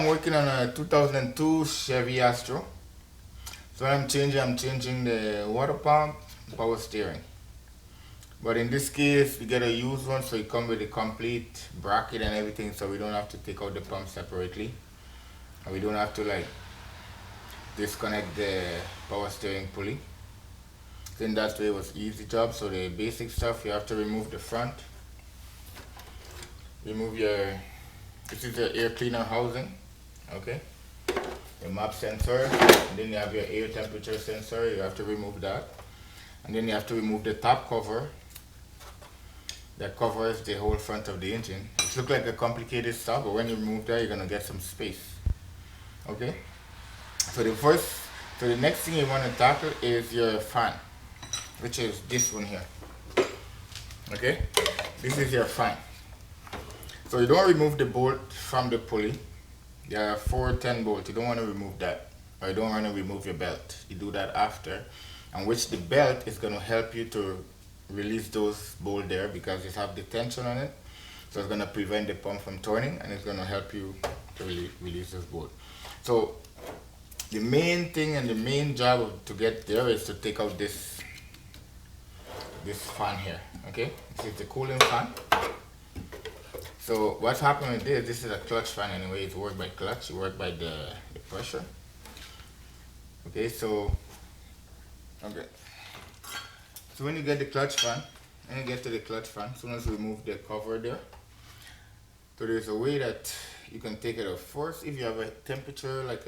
I'm working on a 2002 Chevy Astro. So what I'm changing the water pump, power steering. But in this case, we get a used one, so it comes with a complete bracket and everything, so we don't have to take out the pump separately. And we don't have to like disconnect the power steering pulley. Then that way it was easy job. So the basic stuff, you have to remove the front. Remove your, this is the air cleaner housing, okay? Your map sensor, and then you have your air temperature sensor, you have to remove that. And then you have to remove the top cover that covers the whole front of the engine. It looks like a complicated stuff, but when you remove that, you're gonna get some space, okay? So the next thing you want to tackle is your fan, which is this one here, okay? This is your fan. So you don't remove the bolt from the pulley. There are 410 bolts. You don't want to remove that, or you don't want to remove your belt. You do that after, and which the belt is going to help you to release those bolts there because it have the tension on it. So it's going to prevent the pump from turning, and it's going to help you to release those bolts. So the main thing and the main job to get there is to take out this fan here. Okay, this is the cooling fan. So what's happening with this is a clutch fan anyway. It's worked by clutch, it worked by the pressure. Okay, so when you get the clutch fan, and you get to the clutch fan, as soon as you remove the cover there, so there's a way that you can take it off. First, if you have a temperature like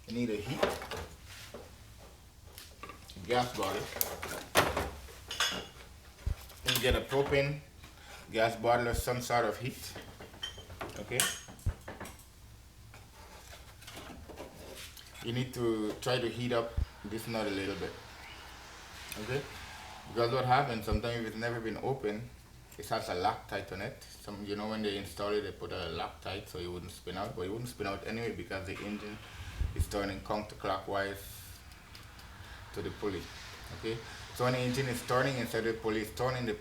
you need a heat, gas bottle, and you get a propane gas bottle or some sort of heat, okay? You need to try to heat up this nut a little bit, okay? Because what happens, sometimes if it's never been opened, it has a Loctite on it. You know when they install it, they put a Loctite so it wouldn't spin out, but it wouldn't spin out anyway because the engine is turning counterclockwise to the pulley, okay? So when the engine is turning, instead of the pulley is turning, the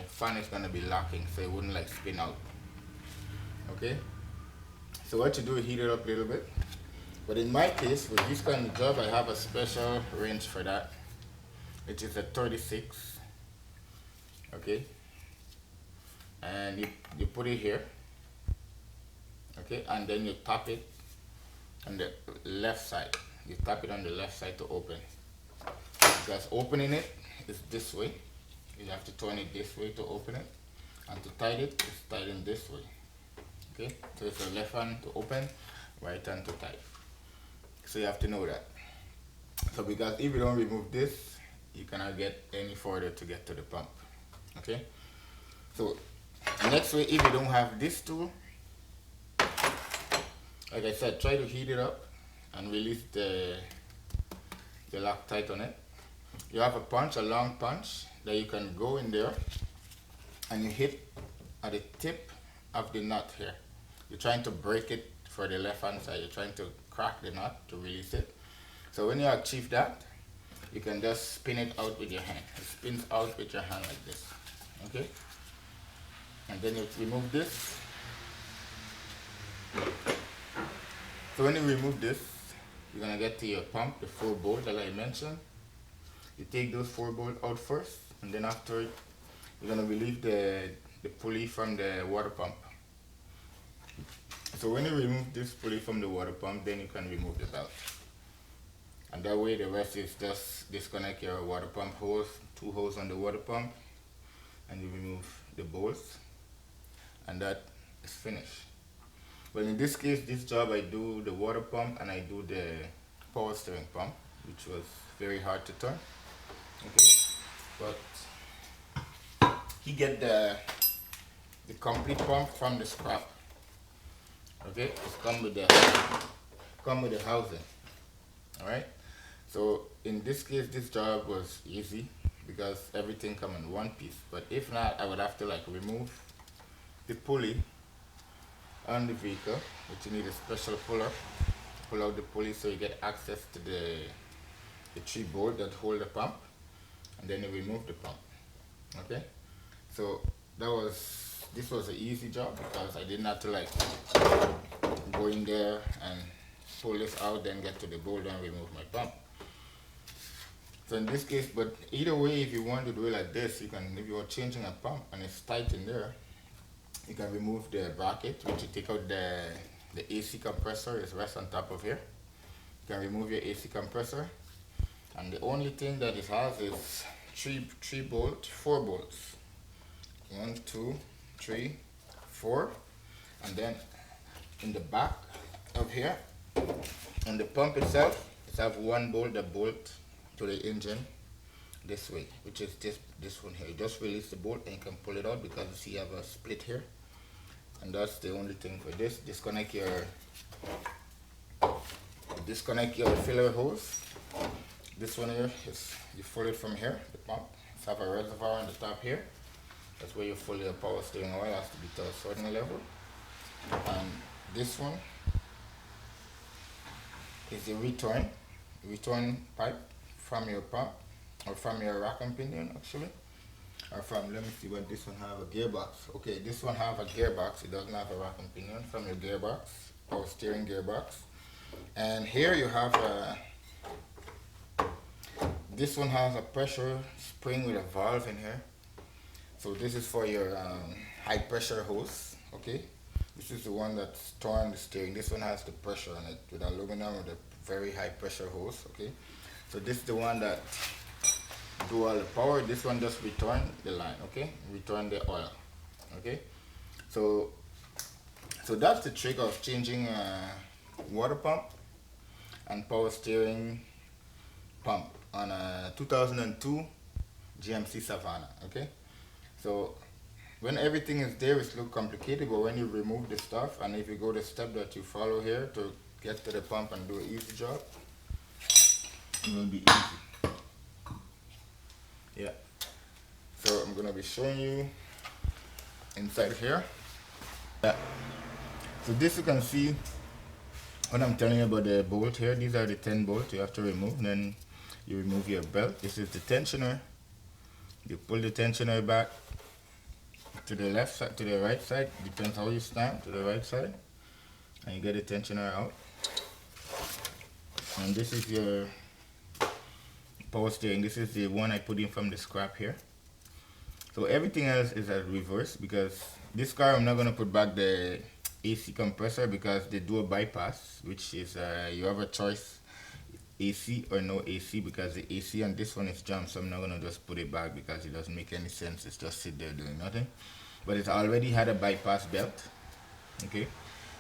fan is gonna be locking, so it wouldn't like spin out. Okay? So what you do is heat it up a little bit. But in my case, with this kind of job, I have a special range for that, which is a 36. Okay? And you put it here. Okay, and then you tap it on the left side. You tap it on the left side to open. Because opening it is this way. You have to turn it this way to open it. And to tighten it, it's tightened this way. Okay? So it's the left hand to open, right hand to tighten. So you have to know that. So because if you don't remove this, you cannot get any further to get to the pump. Okay? So next way, if you don't have this tool, like I said, try to heat it up and release the Loctite on it. You have a punch, a long punch that you can go in there and you hit at the tip of the nut here. You're trying to break it for the left hand side. You're trying to crack the nut to release it. So when you achieve that, you can just spin it out with your hand. It spins out with your hand like this. Okay? And then you remove this. So when you remove this, you're gonna get to your pump, the 4 bolts that I mentioned. You take those 4 bolts out first, and then after you're gonna relieve the pulley from the water pump. So when you remove this pulley from the water pump, then you can remove the belt. And that way the rest is just disconnect your water pump hose, 2 holes on the water pump, and you remove the bolts, and that is finished. But in this case, this job I do the water pump and I do the power steering pump, which was very hard to turn. Okay, but he get the complete pump from the scrap. Okay, it's come with the housing. All right. So in this case, this job was easy because everything come in one piece. But if not, I would have to like remove the pulley on the vehicle, which you need a special puller. Pull out the pulley so you get access to the 3 bolts that hold the pump, and then you remove the pump. Okay, so that was this was an easy job because I didn't have to like go in there and pull this out, then get to the boulder and remove my pump. So in this case, but either way, if you want to do it like this, you can, if you're changing a pump and it's tight in there, you can remove the bracket, which you take out the AC compressor is rest on top of here. You can remove your AC compressor, and the only thing that it has is four bolts. 1, 2, 3, 4, and then in the back of here, on the pump itself, it have one bolt that bolt to the engine this way, which is this one here. You just release the bolt and you can pull it out because you see you have a split here, and that's the only thing for this. Disconnect your filler hose. This one here is, you pull it from here, the pump. It's have a reservoir on the top here. That's where you fill your power steering oil, has to be to a certain level. And this one is the return pipe from your pump, or from your rack and pinion actually, or from, let me see what this one have, a gearbox. Okay, this one have a gearbox, it doesn't have a rack and pinion, from your gearbox, power steering gearbox. And here you have this one has a pressure spring with a valve in here. So this is for your high pressure hose, okay? This is the one that's storing the steering. This one has the pressure on it with aluminum with a very high pressure hose, okay? So this is the one that do all the power. This one just return the line, okay? Return the oil, okay? So that's the trick of changing water pump and power steering pump on a 2002 GMC Savannah, okay? So when everything is there, it's look complicated, but when you remove the stuff, and if you go the step that you follow here to get to the pump and do an easy job, it will be easy. Yeah. So I'm gonna be showing you inside here. Yeah. So this you can see when I'm telling you about the bolt here. These are the 10 bolts you have to remove. Then you remove your belt. This is the tensioner. You pull the tensioner back to the left side, to the right side, depends how you stand, to the right side, and you get the tensioner out. And this is your power steering. This is the one I put in from the scrap here. So everything else is at reverse, because this car I'm not going to put back the AC compressor because they do a bypass, which is you have a choice, AC or no AC, because the AC on this one is jammed, so I'm not going to just put it back because it doesn't make any sense. It's just sit there doing nothing. But it's already had a bypass belt, okay?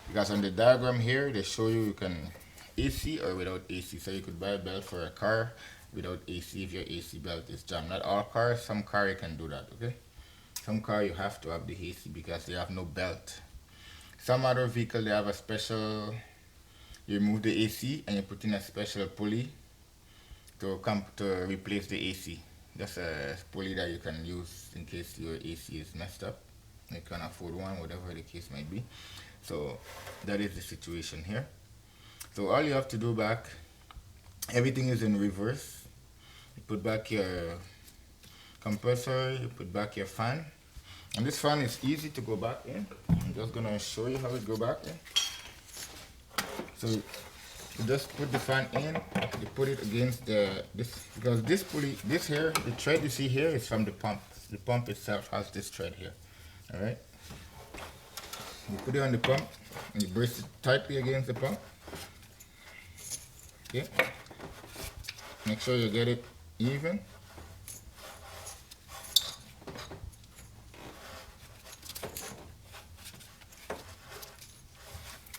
Because on the diagram here, they show you can AC or without AC. So you could buy a belt for a car without AC if your AC belt is jammed. Not all cars, some car you can do that, okay? Some car you have to have the AC because they have no belt. Some other vehicle, they have a special, you remove the AC and you put in a special pulley to replace the AC. That's a pulley that you can use in case your AC is messed up. You can afford one, whatever the case might be. So that is the situation here. So all you have to do back, everything is in reverse. You put back your compressor, you put back your fan. And this fan is easy to go back in. I'm just gonna show you how it go back in. So you just put the fan in, you put it against because this pulley, this here, the thread you see here is from the pump. The pump itself has this thread here. Alright? You put it on the pump and you brace it tightly against the pump. Okay? Make sure you get it even.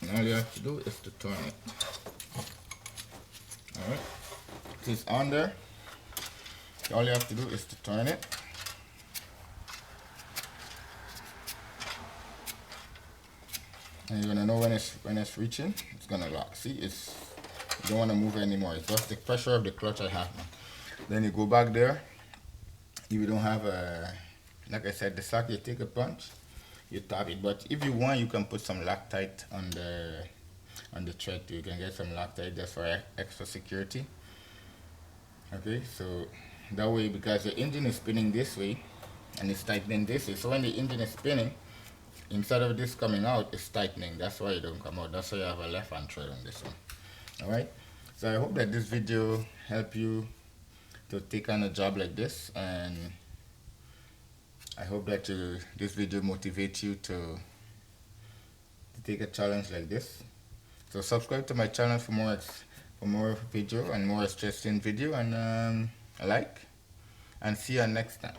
And all you have to do is to turn it. Alright? It's on there. All you have to do is to turn it. And you're gonna know when it's reaching, it's gonna lock. See, you don't wanna move anymore. It's just the pressure of the clutch I have now. Then you go back there. If you don't have like I said, the socket, you take a punch, you tap it. But if you want, you can put some Loctite on the thread too. You can get some Loctite just for extra security. Okay, so that way, because the engine is spinning this way and it's tightening this way, so when the engine is spinning, instead of this coming out, it's tightening. That's why it don't come out. That's why you have a left hand thread on this one. Alright, so I hope that this video help you to take on a job like this, and I hope that this video motivates you to take a challenge like this. So subscribe to my channel for more video and more interesting video, and like, and see you next time.